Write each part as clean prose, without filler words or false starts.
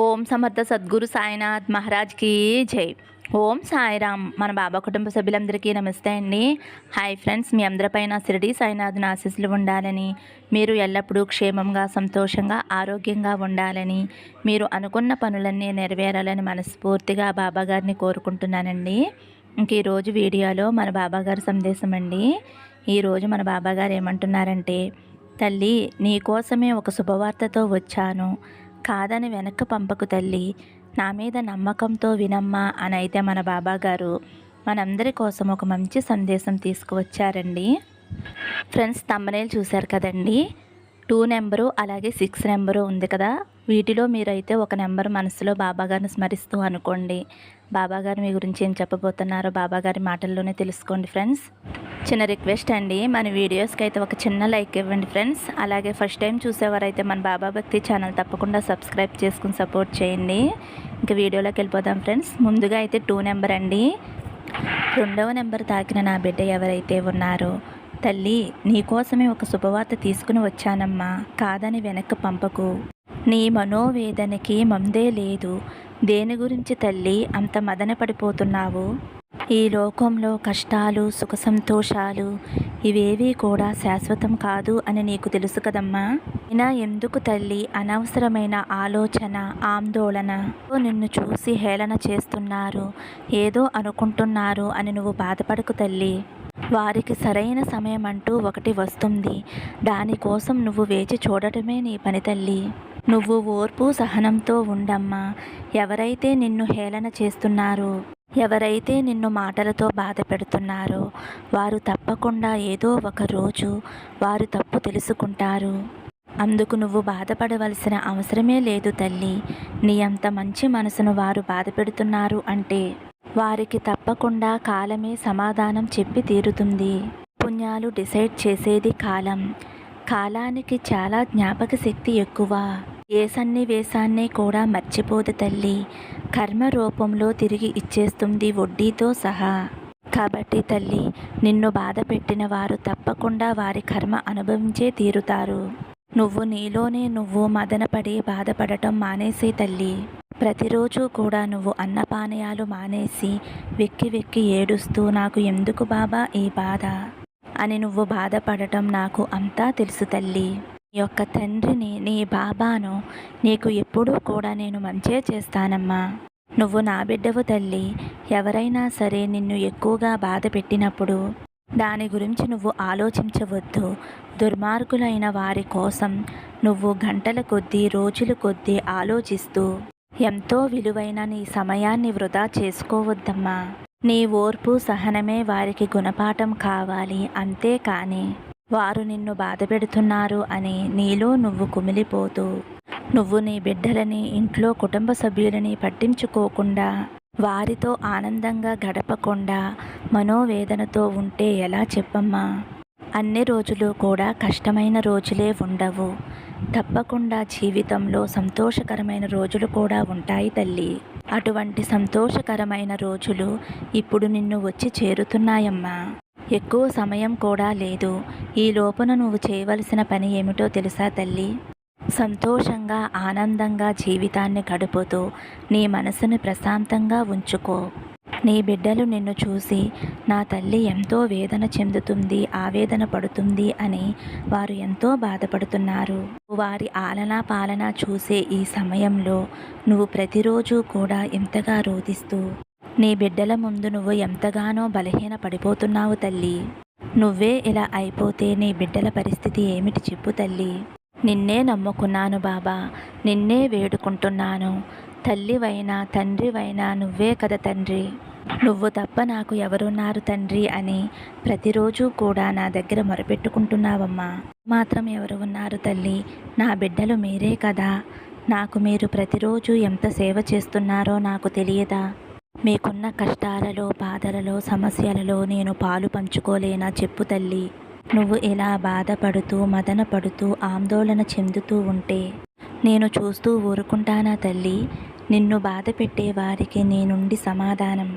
ఓం సమర్థ సద్గురు సాయినాథ్ మహారాజ్కి జై. ఓం సాయిరామ్. మన బాబా కుటుంబ సభ్యులందరికీ నమస్తే అండి. హాయ్ ఫ్రెండ్స్, మీ అందరిపైన షిరిడి సాయినాథుని ఆశీస్సులు ఉండాలని, మీరు ఎల్లప్పుడూ క్షేమంగా సంతోషంగా ఆరోగ్యంగా ఉండాలని, మీరు అనుకున్న పనులన్నీ నెరవేరాలని మనస్ఫూర్తిగా బాబా గారిని కోరుకుంటున్నానండి. ఇంక ఈరోజు వీడియోలో మన బాబాగారి సందేశం అండి. ఈరోజు మన బాబాగారు ఏమంటున్నారంటే, తల్లి నీకోసమే ఒక శుభవార్తతో వచ్చాను, కాదని వెనక్కి పంపకు తల్లి, నా మీద నమ్మకంతో వినమ్మా అని అయితే మన బాబాగారు మనందరి కోసం ఒక మంచి సందేశం తీసుకువచ్చారండి. ఫ్రెండ్స్, థంబ్నెయిల్ చూశారు కదండి. 2 నెంబరు అలాగే 6 నెంబరు ఉంది కదా, వీటిలో మీరైతే ఒక నెంబర్ మనసులో బాబాగారిని స్మరిస్తూ అనుకోండి. బాబాగారు మీ గురించి ఏం చెప్పబోతున్నారో బాబాగారి మాటల్లోనే తెలుసుకోండి ఫ్రెండ్స్. చిన్న రిక్వెస్ట్ అండి, మన వీడియోస్కి అయితే ఒక చిన్న లైక్ ఇవ్వండి ఫ్రెండ్స్. అలాగే ఫస్ట్ టైం చూసేవారైతే మన బాబా భక్తి ఛానల్ తప్పకుండా సబ్స్క్రైబ్ చేసుకుని సపోర్ట్ చేయండి. ఇంకా వీడియోలోకి వెళ్ళిపోదాం ఫ్రెండ్స్. ముందుగా అయితే 2 నెంబర్ అండి. 2వ నెంబర్ తాకిన నా బిడ్డ ఎవరైతే ఉన్నారో, తల్లి నీకోసమే ఒక శుభవార్త తీసుకుని వచ్చానమ్మా, కాదని వెనక్కి పంపకు. నీ మనోవేదనకి మందే లేదు. దేని గురించి తల్లి అంత మదన పడిపోతున్నావు? ఈ లోకంలో కష్టాలు సుఖ సంతోషాలు ఇవేవీ కూడా శాశ్వతం కాదు అని నీకు తెలుసు కదమ్మా. అయినా ఎందుకు తల్లి అనవసరమైన ఆలోచన ఆందోళన? నిన్ను చూసి హేళన చేస్తున్నారు, ఏదో అనుకుంటున్నారు అని నువ్వు బాధపడకు తల్లి. వారికి సరైన సమయం అంటూ ఒకటి వస్తుంది, దానికోసం నువ్వు వేచి చూడటమే నీ పని తల్లి. నువ్వు ఓర్పు సహనంతో ఉండమ్మా. ఎవరైతే నిన్ను హేళన చేస్తున్నారో, ఎవరైతే నిన్ను మాటలతో బాధ పెడుతున్నారో, వారు తప్పకుండా ఏదో ఒక రోజు వారు తప్పు తెలుసుకుంటారు. అందుకు నువ్వు బాధపడవలసిన అవసరమే లేదు తల్లి. నీ అంత మంచి మనసును వారు బాధ పెడుతున్నారు అంటే వారికి తప్పకుండా కాలమే సమాధానం చెప్పి తీరుతుంది. పుణ్యాలు డిసైడ్ చేసేది కాలం. కాలానికి చాలా జ్ఞాపక శక్తి ఎక్కువ. ఏ సన్నివేశాన్ని కూడా మర్చిపోదు తల్లి. కర్మ రూపంలో తిరిగి ఇచ్చేస్తుంది వడ్డీతో సహా. కాబట్టి తల్లి, నిన్ను బాధ పెట్టిన వారు తప్పకుండా వారి కర్మ అనుభవించే తీరుతారు. నువ్వు నీలోనే నువ్వు మదనపడి బాధపడటం మానేసే తల్లి. ప్రతిరోజు కూడా నువ్వు అన్నపానయాలు మానేసి వెక్కి వెక్కి ఏడుస్తూ నాకు ఎందుకు బాబా ఈ బాధ అని నువ్వు బాధపడటం నాకు అంతా తెలుసు తల్లి. నీ యొక్క తండ్రిని, నీ బాబాను నీకు ఎప్పుడూ కూడా నేను మంచే చేస్తానమ్మా. నువ్వు నా బిడ్డవు తల్లి. ఎవరైనా సరే నిన్ను ఎక్కువగా బాధ పెట్టినప్పుడు దాని గురించి నువ్వు ఆలోచించవద్దు. దుర్మార్గులైన వారి కోసం నువ్వు గంటల కొద్దీ రోజుల కొద్దీ ఆలోచిస్తూ ఎంతో విలువైన నీ సమయాన్ని వృధా చేసుకోవద్దమ్మా. నీ ఓర్పు సహనమే వారికి గుణపాఠం కావాలి, అంతేకాని వారు నిన్ను బాధ పెడుతున్నారు అని నీలో నువ్వు కుమిలిపోతూ, నువ్వు నీ బిడ్డలని ఇంట్లో కుటుంబ సభ్యులని పట్టించుకోకుండా వారితో ఆనందంగా గడపకుండా మనోవేదనతో ఉంటే ఎలా చెప్పమ్మా? అన్ని రోజులు కూడా కష్టమైన రోజులే ఉండవు. తప్పకుండా జీవితంలో సంతోషకరమైన రోజులు కూడా ఉంటాయి తల్లి. అటువంటి సంతోషకరమైన రోజులు ఇప్పుడు నిన్ను వచ్చి చేరుతున్నాయమ్మా. ఎక్కువ సమయం కూడా లేదు. ఈ లోపున నువ్వు చేయవలసిన పని ఏమిటో తెలుసా తల్లి? సంతోషంగా ఆనందంగా జీవితాన్ని గడుపుతూ నీ మనసుని ప్రశాంతంగా ఉంచుకో. నీ బిడ్డలు నిన్ను చూసి నా తల్లి ఎంతో వేదన చెందుతుంది, ఆవేదన పడుతుంది అని వారు ఎంతో బాధపడుతున్నారు. వారి ఆలనా పాలన చూసే ఈ సమయంలో నువ్వు ప్రతిరోజు కూడా ఎంతగా రోధిస్తూ నీ బిడ్డల ముందు నువ్వు ఎంతగానో బలహీన పడిపోతున్నావు తల్లి. నువ్వే ఇలా అయిపోతే నీ బిడ్డల పరిస్థితి ఏమిటి చెప్పు తల్లి. నిన్నే నమ్ముకున్నాను బాబా, నిన్నే వేడుకుంటున్నాను. తల్లివైనా తండ్రివైనా నువ్వే కదా తండ్రి. నువ్వు తప్ప నాకు ఎవరున్నారు తండ్రి అని ప్రతిరోజు కూడా నా దగ్గర మొరపెట్టుకుంటున్నావమ్మా. మాత్రం ఎవరు ఉన్నారు తల్లి? నా బిడ్డలు మీరే కదా. నాకు మీరు ప్రతిరోజు ఎంత సేవ చేస్తున్నారో నాకు తెలియదా? మీకున్న కష్టాలలో బాధలలో సమస్యలలో నేను పాలు పంచుకోలేనా చెప్పు తల్లి. నువ్వు ఇలా బాధపడుతూ మదన పడుతూ ఆందోళన చెందుతూ ఉంటే నేను చూస్తూ ఊరుకుంటానా తల్లి? నిన్ను బాధ పెట్టే వారికి నీ నుండి సమాధానం,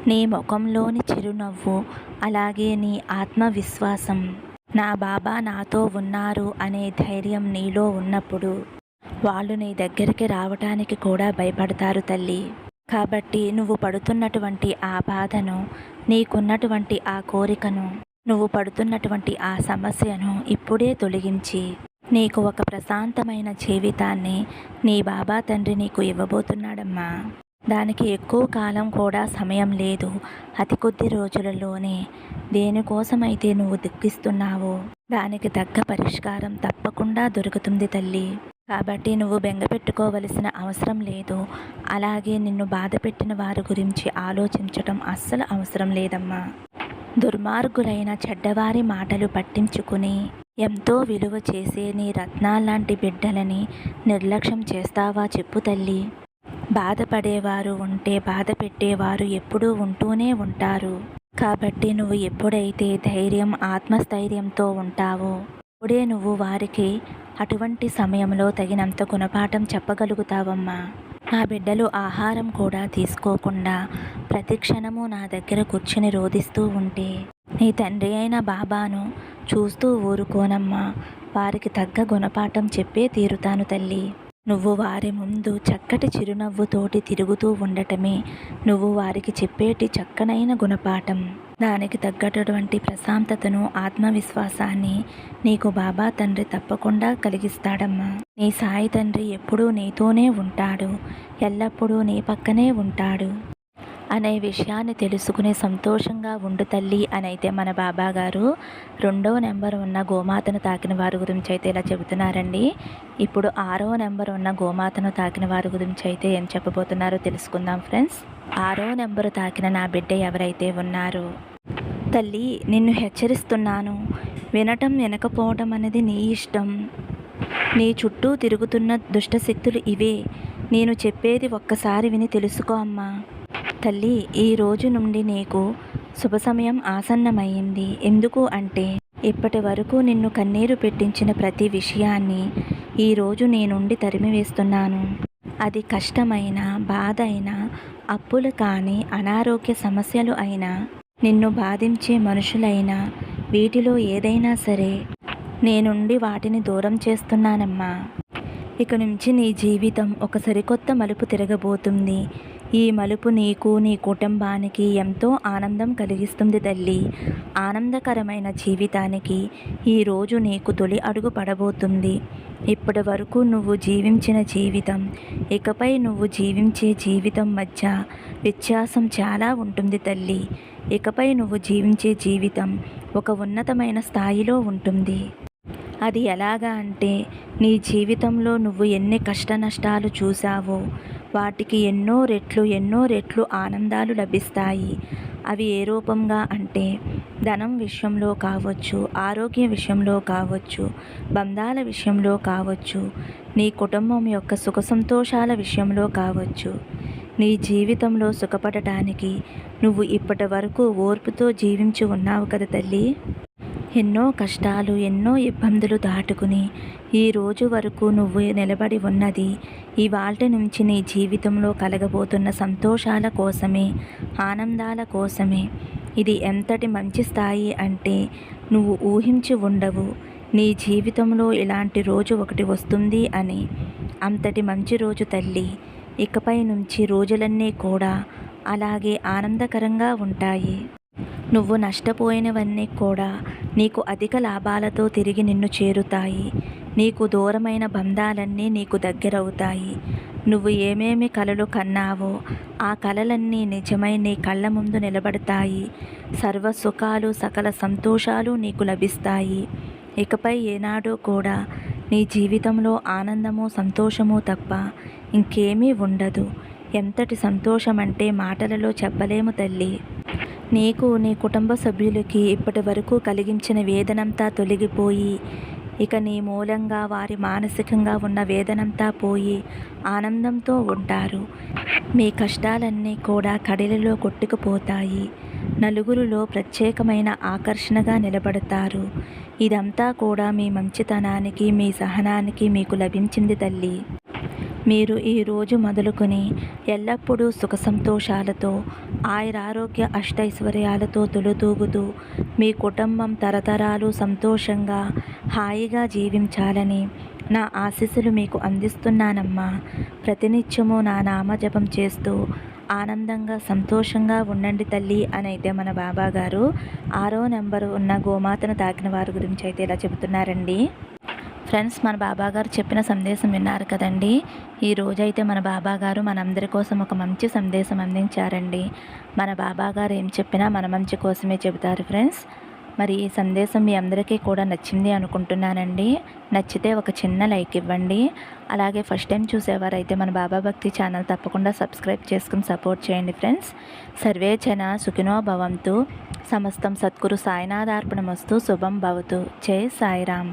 నీ ముఖంలోని చిరునవ్వు, అలాగే నీ ఆత్మవిశ్వాసం, నా బాబా నాతో ఉన్నారు అనే ధైర్యం నీలో ఉన్నప్పుడు వాళ్ళు నీ దగ్గరికి రావటానికి కూడా భయపడతారు తల్లి. కాబట్టి నువ్వు పడుతున్నటువంటి ఆ బాధను, నీకున్నటువంటి ఆ కోరికను, నువ్వు పడుతున్నటువంటి ఆ సమస్యను ఇప్పుడే తొలగించి నీకు ఒక ప్రశాంతమైన జీవితాన్ని నీ బాబా తండ్రి నీకు ఇవ్వబోతున్నాడమ్మా. దానికి ఎక్కువ కాలం కూడా సమయం లేదు. అతి కొద్ది రోజులలోనే దేనికోసమైతే నువ్వు దుఃఖిస్తున్నావో దానికి తగ్గ పరిష్కారం తప్పకుండా దొరుకుతుంది తల్లి. కాబట్టి నువ్వు బెంగ పెట్టుకోవలసిన అవసరం లేదు. అలాగే నిన్ను బాధ పెట్టిన వారి గురించి ఆలోచించటం అస్సలు అవసరం లేదమ్మా. దుర్మార్గులైన చెడ్డవారి మాటలు పట్టించుకుని ఎంతో విలువ చేసే నీ రత్నాల్లాంటి బిడ్డలని నిర్లక్ష్యం చేస్తావా చెప్పు తల్లి. బాధపడేవారు ఉంటే బాధ పెట్టేవారు ఎప్పుడూ ఉంటూనే ఉంటారు. కాబట్టి నువ్వు ఎప్పుడైతే ధైర్యం, ఆత్మస్థైర్యంతో ఉంటావో అప్పుడే నువ్వు వారికి అటువంటి సమయంలో తగినంత గుణపాఠం చెప్పగలుగుతావమ్మా. నా బిడ్డలు ఆహారం కూడా తీసుకోకుండా ప్రతి క్షణము నా దగ్గర కూర్చుని రోదిస్తూ ఉంటే నీ తండ్రి అయిన బాబాను చూస్తూ ఊరుకోనమ్మా. వారికి తగ్గ గుణపాఠం చెప్పే తీరుతాను తల్లి. నువ్వు వారి ముందు చక్కటి చిరునవ్వుతోటి తిరుగుతూ ఉండటమే నువ్వు వారికి చెప్పేటి చక్కనైన గుణపాఠం. దానికి తగ్గటువంటి ప్రశాంతతను, ఆత్మవిశ్వాసాన్ని నీకు బాబా తండ్రి తప్పకుండా కలిగిస్తాడమ్మా. నీ సాయి తండ్రి ఎప్పుడూ నీతోనే ఉంటాడు, ఎల్లప్పుడూ నీ పక్కనే ఉంటాడు అనే విషయాన్ని తెలుసుకునే సంతోషంగా ఉండు తల్లి అని అయితే మన బాబా గారు 2వ నెంబర్ ఉన్న గోమాతను తాకిన వారి గురించి అయితే ఇలా చెబుతున్నారండి. ఇప్పుడు 6వ నెంబర్ ఉన్న గోమాతను తాకిన వారి గురించి అయితే ఏం చెప్పబోతున్నారో తెలుసుకుందాం ఫ్రెండ్స్. 6వ నెంబరు తాకిన నా బిడ్డ ఎవరైతే ఉన్నారో, తల్లి నిన్ను హెచ్చరిస్తున్నాను. వినటం వినకపోవటం అనేది నీ ఇష్టం. నీ చుట్టూ తిరుగుతున్న దుష్టశక్తులు ఇవే. నేను చెప్పేది ఒక్కసారి విని తెలుసుకో అమ్మా. తల్లి, ఈ రోజు నుండి నీకు శుభ సమయం ఆసన్నమైంది. ఎందుకు అంటే ఇప్పటి వరకు నిన్ను కన్నీరు పెట్టించిన ప్రతి విషయాన్ని ఈరోజు నీ నుండి తరిమివేస్తున్నాను. అది కష్టమైన, బాధ అయినా, అప్పులు కానీ, అనారోగ్య సమస్యలు అయినా, నిన్ను బాధించే మనుషులైనా, వీటిలో ఏదైనా సరే నీ నుండి వాటిని దూరం చేస్తున్నానమ్మా. ఇక నుంచి నీ జీవితం ఒక సరికొత్త మలుపు తిరగబోతుంది. ఈ మలుపు నీకు, నీ కుటుంబానికి ఎంతో ఆనందం కలిగిస్తుంది తల్లి. ఆనందకరమైన జీవితానికి ఈరోజు నీకు తొలి అడుగు పడబోతుంది. ఇప్పటి వరకు నువ్వు జీవించిన జీవితం, ఇకపై నువ్వు జీవించే జీవితం మధ్య వ్యత్యాసం చాలా ఉంటుంది తల్లి. ఇకపై నువ్వు జీవించే జీవితం ఒక ఉన్నతమైన స్థాయిలో ఉంటుంది. అది ఎలాగా అంటే, నీ జీవితంలో నువ్వు ఎన్ని కష్ట నష్టాలు చూసావో వాటికి ఎన్నో రెట్లు ఆనందాలు లభిస్తాయి. అవి ఏ రూపంగా అంటే, ధనం విషయంలో కావచ్చు, ఆరోగ్య విషయంలో కావచ్చు, బంధాల విషయంలో కావచ్చు, నీ కుటుంబం యొక్క సుఖ సంతోషాల విషయంలో కావచ్చు. నీ జీవితంలో సుఖపడటానికి నువ్వు ఇప్పటి వరకు ఓర్పుతో జీవించి ఉన్నావు కదా తల్లి. ఎన్నో కష్టాలు, ఎన్నో ఇబ్బందులు దాటుకుని ఈ రోజు వరకు నువ్వు నిలబడి ఉన్నది ఇవాల్టి నుంచి నీ జీవితంలో కలగబోతున్న సంతోషాల కోసమే, ఆనందాల కోసమే. ఇది ఎంతటి మంచి స్థాయి అంటే నువ్వు ఊహించి ఉండవు. నీ జీవితంలో ఇలాంటి రోజు ఒకటి వస్తుంది అని. అంతటి మంచి రోజు తల్లి. ఇకపై నుంచి రోజులన్నీ కూడా అలాగే ఆనందకరంగా ఉంటాయి. నువ్వు నష్టపోయినవన్నీ కూడా నీకు అధిక లాభాలతో తిరిగి నిన్ను చేరుతాయి. నీకు దూరమైన బంధాలన్నీ నీకు దగ్గరవుతాయి. నువ్వు ఏమేమి కలలు కన్నావో ఆ కలలన్నీ నిజమై నీ కళ్ళ ముందు నిలబడతాయి. సర్వ సుఖాలు, సకల సంతోషాలు నీకు లభిస్తాయి. ఇకపై ఏనాడూ కూడా నీ జీవితంలో ఆనందము, సంతోషము తప్ప ఇంకేమీ ఉండదు. ఎంతటి సంతోషం అంటే మాటలలో చెప్పలేము తల్లి. నీకు, నీ కుటుంబ సభ్యులకి ఇప్పటి వరకు కలిగించిన వేదనంతా తొలగిపోయి, ఇక నీ మూలంగా వారి మానసికంగా ఉన్న వేదనంతా పోయి ఆనందంతో ఉంటారు. మీ కష్టాలన్నీ కూడా కడలిలో కొట్టుకుపోతాయి. నలుగురిలో ప్రత్యేకమైన ఆకర్షణగా నిలబడతారు. ఇదంతా కూడా మీ మంచితనానికి, మీ సహనానికి మీకు లభించింది తల్లి. మీరు ఈరోజు మొదలుకొని ఎల్లప్పుడూ సుఖ సంతోషాలతో, ఆయురారోగ్య అష్టైశ్వర్యాలతో తులుతూగుతూ మీ కుటుంబం తరతరాలు సంతోషంగా, హాయిగా జీవించాలని నా ఆశీస్సులు మీకు అందిస్తున్నానమ్మా. ప్రతినిత్యము నా నామజపం చేస్తూ ఆనందంగా సంతోషంగా ఉండండి తల్లి అని అయితే మన బాబా గారు 6వ నెంబరు ఉన్న గోమాతను తాకిన వారి గురించి అయితే ఇలా చెబుతున్నారండి. ఫ్రెండ్స్, మన బాబా గారు చెప్పిన సందేశం విన్నారు కదండి. ఈ రోజైతే మన బాబా గారు మనందరి కోసం ఒక మంచి సందేశం అందించారండి. మన బాబా గారు ఏం చెప్పినా మన మంచి కోసమే చెబుతారు ఫ్రెండ్స్. మరి ఈ సందేశం మీ అందరికీ కూడా నచ్చింది అనుకుంటున్నానండి. నచ్చితే ఒక చిన్న లైక్ ఇవ్వండి. అలాగే ఫస్ట్ టైం చూసేవారైతే మన బాబా భక్తి ఛానల్ తప్పకుండా సబ్స్క్రైబ్ చేసుకుని సపోర్ట్ చేయండి ఫ్రెండ్స్. సర్వే జన సుఖినో భవంతు. సమస్తం సద్గురు సాయినాథార్పణమస్తు. శుభం భవతు. జై సాయిరామ్.